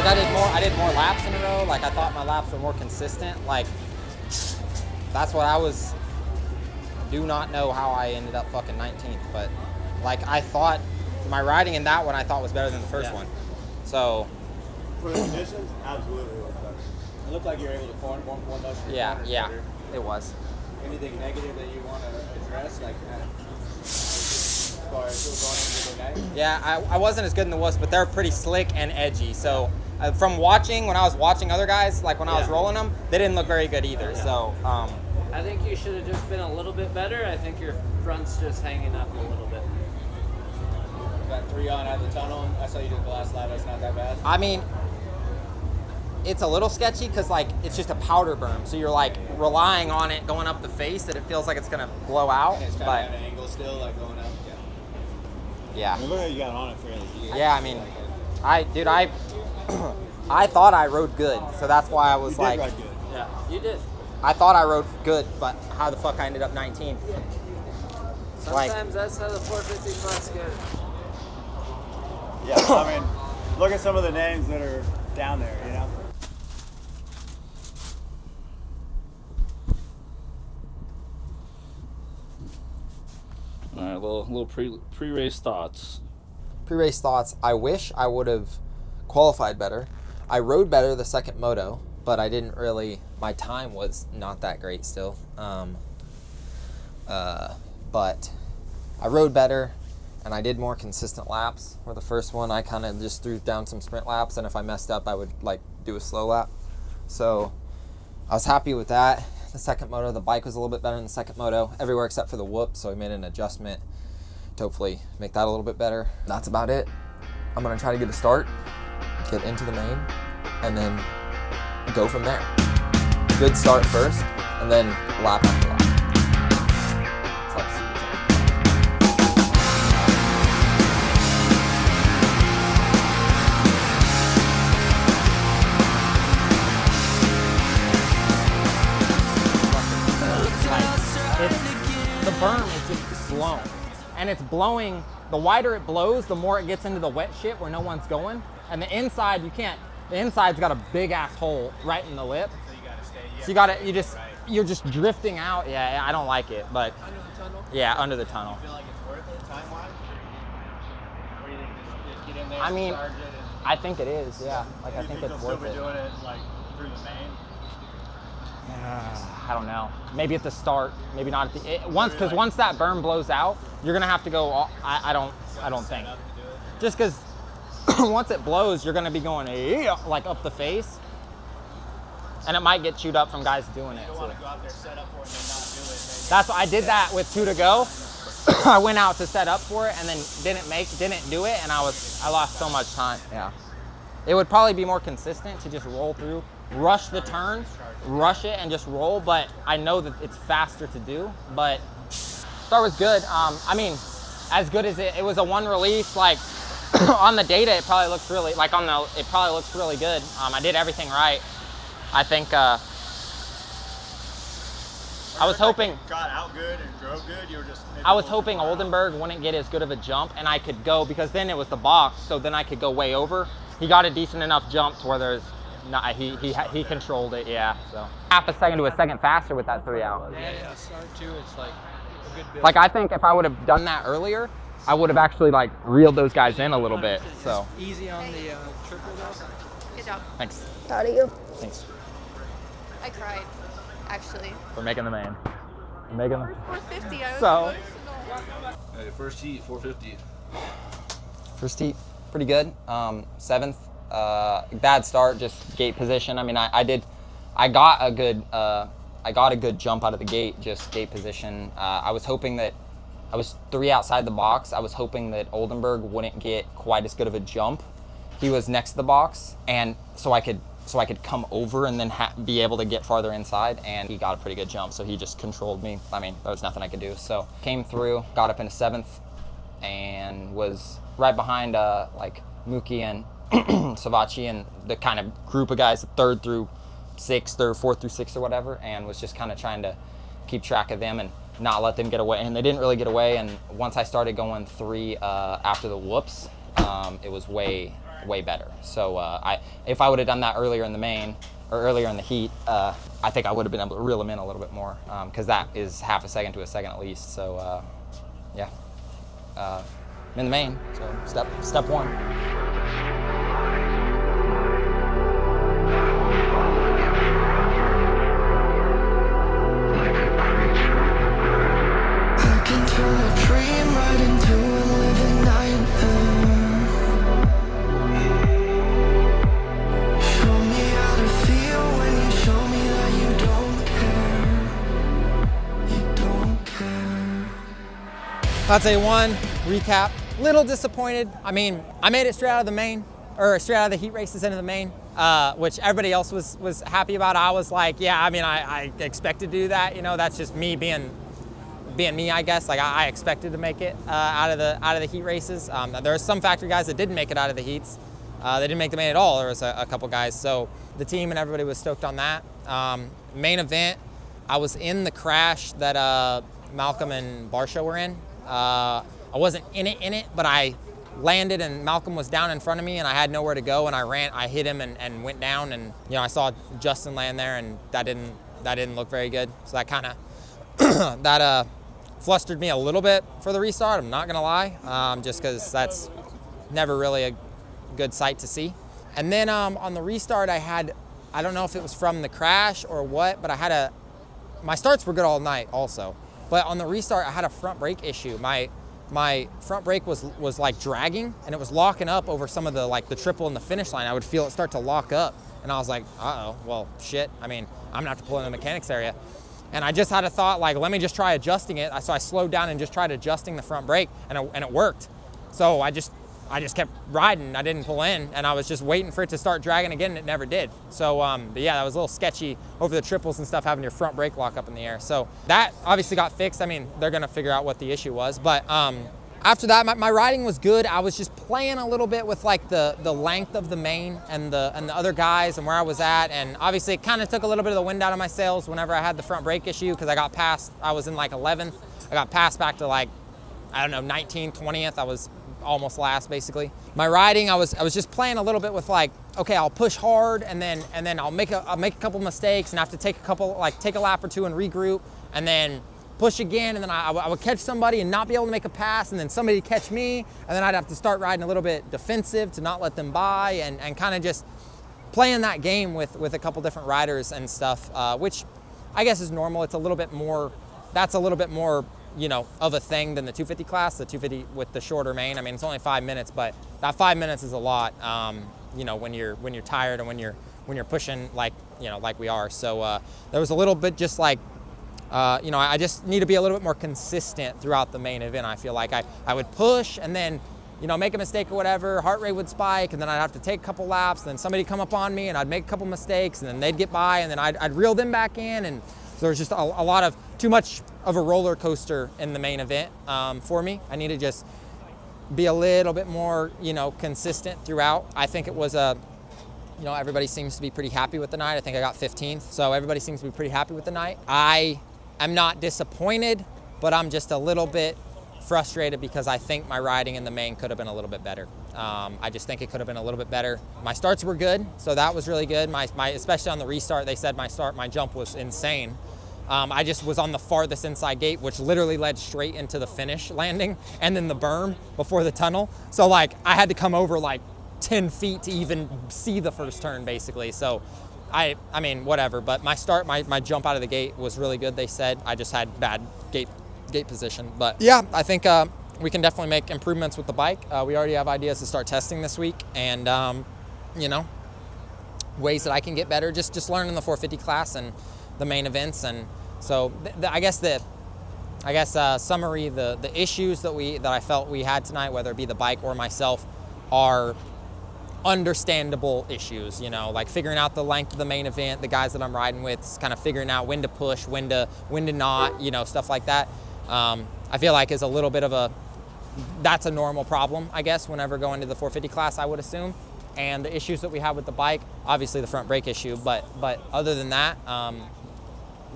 because I did more laps in a row. Like I thought my laps were more consistent. Like that's what I was. Do not know how I ended up fucking 19th, but like I thought my riding in that one I thought was better than the first one. So for the conditions, absolutely. It looked like you were able to corner one motion. Yeah, it was. Anything negative that you want to address, like as far as going into the night? Yeah, I wasn't as good in the whoops, but they're pretty slick and edgy. So from watching, when I was watching other guys, like when I was rolling them, they didn't look very good either. Yeah. So I think you should have just been a little bit better. I think your front's just hanging up a little bit. Got 3 on out of the tunnel. I saw you did the last lap. It's not that bad. I mean, it's a little sketchy because like it's just a powder berm, so you're like relying on it going up the face that it feels like it's gonna blow out. And it's kind of at an angle still, like going up. Yeah. I mean, look how you got on it fairly easy. Yeah, I mean, I thought I rode good, so that's why I was You like, did ride good. Yeah, you did. I thought I rode good, but how the fuck I ended up 19th? Sometimes that's how the 450 plus goes. Yeah, I mean, look at some of the names that are down there, you know? All right, little pre-race thoughts. Pre-race thoughts. I wish I would have qualified better. I rode better the second moto, but I didn't really. My time was not that great still. But I rode better, and I did more consistent laps. Where the first one, I kind of just threw down some sprint laps, and if I messed up, I would like do a slow lap. So I was happy with that. The second moto, the bike was a little bit better in the second moto, everywhere except for the whoop, so we made an adjustment to hopefully make that a little bit better. That's about it. I'm gonna try to get a start, get into the main, and then go from there. Good start first, and then lap after lap. It's like, the berm is just blown, and it's blowing. The wider it blows, the more it gets into the wet shit where no one's going. And the inside, you can't. The inside's got a big ass hole right in the lip. So you gotta stay. So you gotta, you're just drifting out. Yeah, I don't like it, but Under the tunnel? yeah, under the tunnel. You feel like it's worth it time-wise? Or you think just get in there, I mean, charge it, and I think it is. Yeah, like I think they'll it's still worth be it. doing it like through the main? I don't know. Maybe at the start, maybe not at the because once that berm blows out, you're gonna have to go. I don't think. Just because once it blows, you're gonna be going like up the face, and it might get chewed up from guys doing it. You don't want to go out there, set up for it, and then not do it. That's what I did that with 2 to go. I went out to set up for it and then didn't do it, and I lost so much time. Yeah. It would probably be more consistent to just roll through, rush the turn, rush it and just roll, but I know that it's faster to do, but start was good. I mean, as good as it was a one release, like on the data, it probably looks really, it probably looks really good. I did everything right. I think, I was hoping Got out good and drove good. You were just. I was hoping Oldenburg wouldn't get as good of a jump, and I could go, because then it was the box, so then I could go way over. He got a decent enough jump to where there's not, he controlled it, yeah. So half a second to a second faster with that 3 out. Yeah, start too. It's like a good bit. Like I think if I would have done that earlier, I would have actually like reeled those guys in a little bit. So Easy on the tripper though. Good job. thanks, Proud of you. thanks I cried, actually. for making the main. Making the 450. I was So- emotional. Hey, first heat, 450. First heat, pretty good. 7th, bad start, just gate position. I mean, I got a good jump out of the gate, just gate position. I was hoping that I was 3 outside the box. I was hoping that Oldenburg wouldn't get quite as good of a jump. He was next to the box, and so I could come over and then be able to get farther inside, and he got a pretty good jump, so he just controlled me. I mean, there was nothing I could do. So came through, got up into 7th, and was right behind like Mookie and Savachi and the kind of group of guys, 3rd through 6th or 4th through 6th or whatever, and was just kind of trying to keep track of them and not let them get away. And they didn't really get away, and once I started going 3 after the whoops, it was way way better. So if I would have done that earlier in the main or earlier in the heat, I think I would have been able to reel them in a little bit more, because that is half a second to a second at least. So yeah, I'm in the main. So step one. I can turn a dream right into a living nightmare. Show me how to feel when you show me that you don't care. You don't care. I'd say one, recap, little disappointed. I mean, I made it straight out of the main, or straight out of the heat races into the main, which everybody else was happy about. I was like, yeah, I mean, I expected to do that. You know, that's just me being me, I guess. Like I expected to make it out of the heat races. There are some factory guys that didn't make it out of the heats. They didn't make the main at all. There was a couple guys. So the team and everybody was stoked on that. Main event, I was in the crash that Malcolm and Barsha were in. I wasn't in it, but I landed and Malcolm was down in front of me and I had nowhere to go, and I hit him and went down, and you know, I saw Justin land there, and that didn't look very good. So that kind of that flustered me a little bit for the restart, I'm not gonna lie, just because that's never really a good sight to see. And then on the restart, I don't know if it was from the crash or what, but my starts were good all night also. But on the restart, I had a front brake issue. My front brake was like dragging, and it was locking up over some of the triple in the finish line. I would feel it start to lock up, and I was like, uh-oh, well, shit. I mean, I'm gonna have to pull in the mechanics area. And I just had a thought, like, let me just try adjusting it. So I slowed down and just tried adjusting the front brake, and it worked. So I just kept riding. I didn't pull in, and I was just waiting for it to start dragging again, and it never did. So, but yeah, that was a little sketchy over the triples and stuff, having your front brake lock up in the air. So that obviously got fixed. I mean, they're gonna figure out what the issue was. But after that, my riding was good. I was just playing a little bit with like the length of the main and the other guys and where I was at. And obviously it kind of took a little bit of the wind out of my sails whenever I had the front brake issue, because I was in like 11th. I got passed back to like, I don't know, 19th, 20th. I was almost last basically. My riding, I was just playing a little bit with like, okay, I'll push hard and then I'll make a couple mistakes and have to take a lap or two and regroup, and then push again, and then I would catch somebody and not be able to make a pass, and then somebody would catch me, and then I'd have to start riding a little bit defensive to not let them by, and kind of just playing that game with a couple different riders and stuff, which I guess is normal. It's a little bit more, you know, of a thing than the 250 class, the 250 with the shorter main. I mean, it's only 5 minutes, but that 5 minutes is a lot, you know, when you're tired and when you're pushing like we are. So there was a little bit just like, you know, I just need to be a little bit more consistent throughout the main event. I feel like I would push and then, you know, make a mistake or whatever, heart rate would spike, and then I'd have to take a couple laps, and then somebody come up on me and I'd make a couple mistakes, and then they'd get by, and then I'd reel them back in. And so there was just a lot of too much of a roller coaster in the main event for me. I need to just be a little bit more, you know, consistent throughout. I think it was you know, everybody seems to be pretty happy with the night. I think I got 15th, so everybody seems to be pretty happy with the night. I'm not disappointed, but I'm just a little bit frustrated because I think my riding in the main could have been a little bit better. I just think it could have been a little bit better. My starts were good, so that was really good. My especially on the restart, they said my jump was insane. I just was on the farthest inside gate, which literally led straight into the finish landing and then the berm before the tunnel. So like I had to come over like 10 feet to even see the first turn basically. So I mean, whatever, but my jump out of the gate was really good, they said. I just had bad gate position. But yeah, I think we can definitely make improvements with the bike. We already have ideas to start testing this week, and you know, ways that I can get better, just learning the 450 class and the main events. And so I guess summary, the issues that I felt we had tonight, whether it be the bike or myself, are understandable issues, you know, like figuring out the length of the main event, the guys that I'm riding with, kind of figuring out when to push, when to not, you know, stuff like that. I feel like is a little bit of that's a normal problem, I guess, whenever going to the 450 class, I would assume. And the issues that we have with the bike, obviously the front brake issue, but other than that,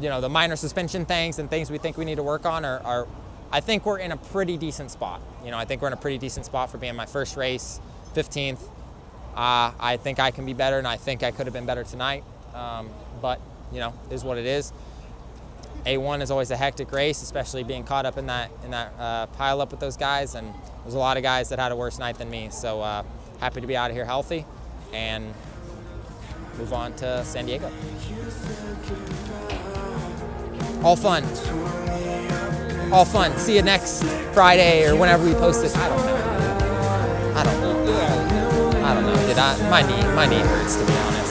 you know, the minor suspension things and things we think we need to work on are I think we're in a pretty decent spot. You know, I think we're in a pretty decent spot for being my first race, 15th. I think I can be better, and I think I could have been better tonight. But, you know, is what it is. A1 is always a hectic race, especially being caught up in that pile up with those guys. And there's a lot of guys that had a worse night than me. So happy to be out of here healthy and move on to San Diego. All fun. All fun. See you next Friday or whenever we post this. I don't know. Dude, my knee hurts, to be honest.